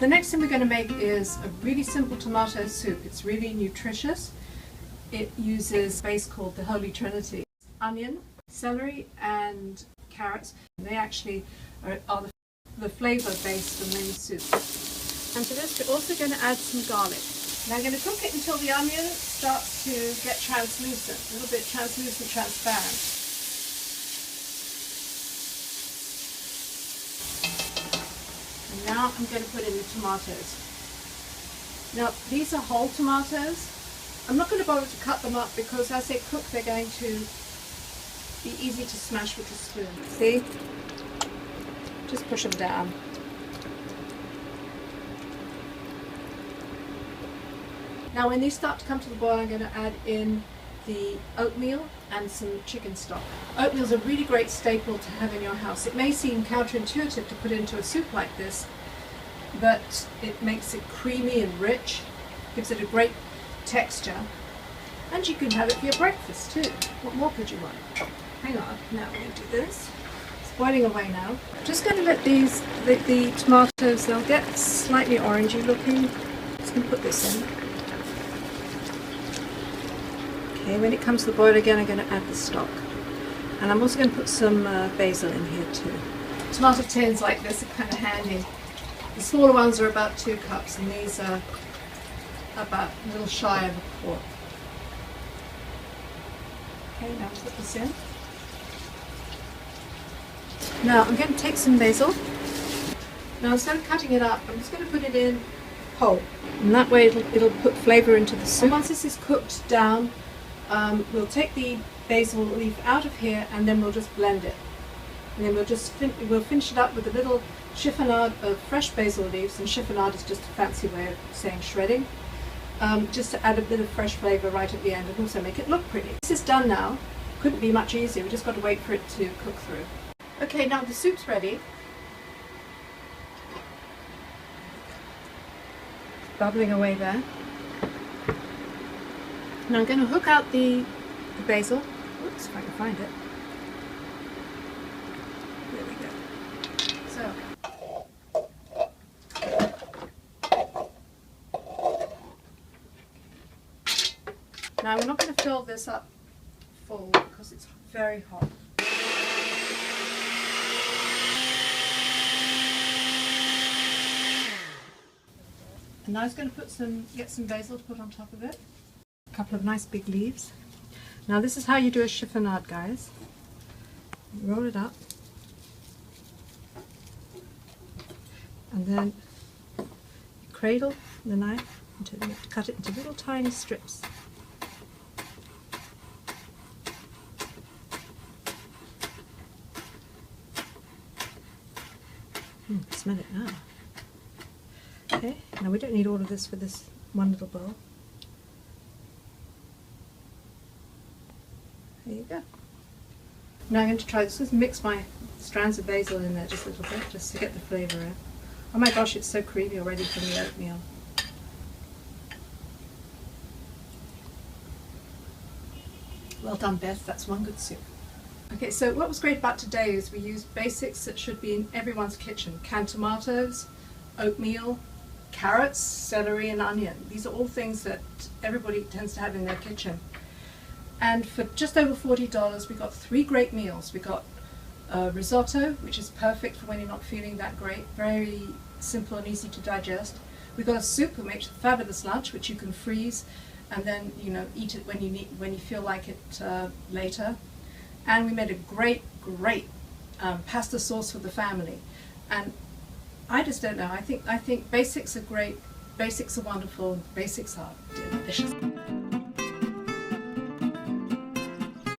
The next thing we're going to make is a really simple tomato soup. It's really nutritious. It uses a base called the Holy Trinity. Onion, celery and carrots. They actually are the flavor base for many soups. And to this we're also going to add some garlic. Now I'm going to cook it until the onion starts to get translucent, a little bit translucent, transparent. And now I'm going to put in the tomatoes. Now these are whole tomatoes. I'm not going to bother to cut them up because as they cook they're going to be easy to smash with a spoon. See? Just push them down. Now when these start to come to the boil, I'm going to add in the oatmeal and some chicken stock. Oatmeal is a really great staple to have in your house. It may seem counterintuitive to put into a soup like this, but it makes it creamy and rich, gives it a great texture, and you can have it for your breakfast too. What more could you want? Hang on, now we're going to do this. It's boiling away now. Just going to let the tomatoes, they'll get slightly orangey looking. Just going to put this in. Okay, when it comes to the boil again, I'm going to add the stock. And I'm also going to put some basil in here too. Tomato tins like this are kind of handy. The smaller ones are about 2 cups and these are about a little shy of a quart. Okay, now put this in. Now I'm going to take some basil. Now instead of cutting it up, I'm just going to put it in whole. And that way it'll put flavour into the soup. And once this is cooked down, we'll take the basil leaf out of here and then we'll just blend it. And then we'll finish it up with a little chiffonade of fresh basil leaves, and chiffonade is just a fancy way of saying shredding, just to add a bit of fresh flavour right at the end and also make it look pretty. This is done now. Couldn't be much easier, we just got to wait for it to cook through. Okay, now the soup's ready. Bubbling away there. Now I'm going to hook out the basil. Oops, if I can find it. There we go. So. Now we're not going to fill this up full because it's very hot. And now I'm going to get some basil to put on top of it. A couple of nice big leaves. Now this is how you do a chiffonade, guys. You roll it up. And then you cradle the knife until you cut it into little tiny strips. Smell it now. Okay, now we don't need all of this for this one little bowl. There you go. Now I'm going to try this. Just mix my strands of basil in there just a little bit, just to get the flavour in. Oh my gosh, it's so creamy already from the oatmeal. Well done, Beth. That's one good soup. Okay, so what was great about today is we used basics that should be in everyone's kitchen. Canned tomatoes, oatmeal, carrots, celery and onion. These are all things that everybody tends to have in their kitchen. And for just over $40 we got 3 great meals. We got risotto, which is perfect for when you're not feeling that great, very simple and easy to digest. We got a soup that makes a fabulous lunch, which you can freeze and then eat it when you feel like it later. And we made a great pasta sauce for the family. And I just don't know, I think basics are great, basics are wonderful, basics are delicious.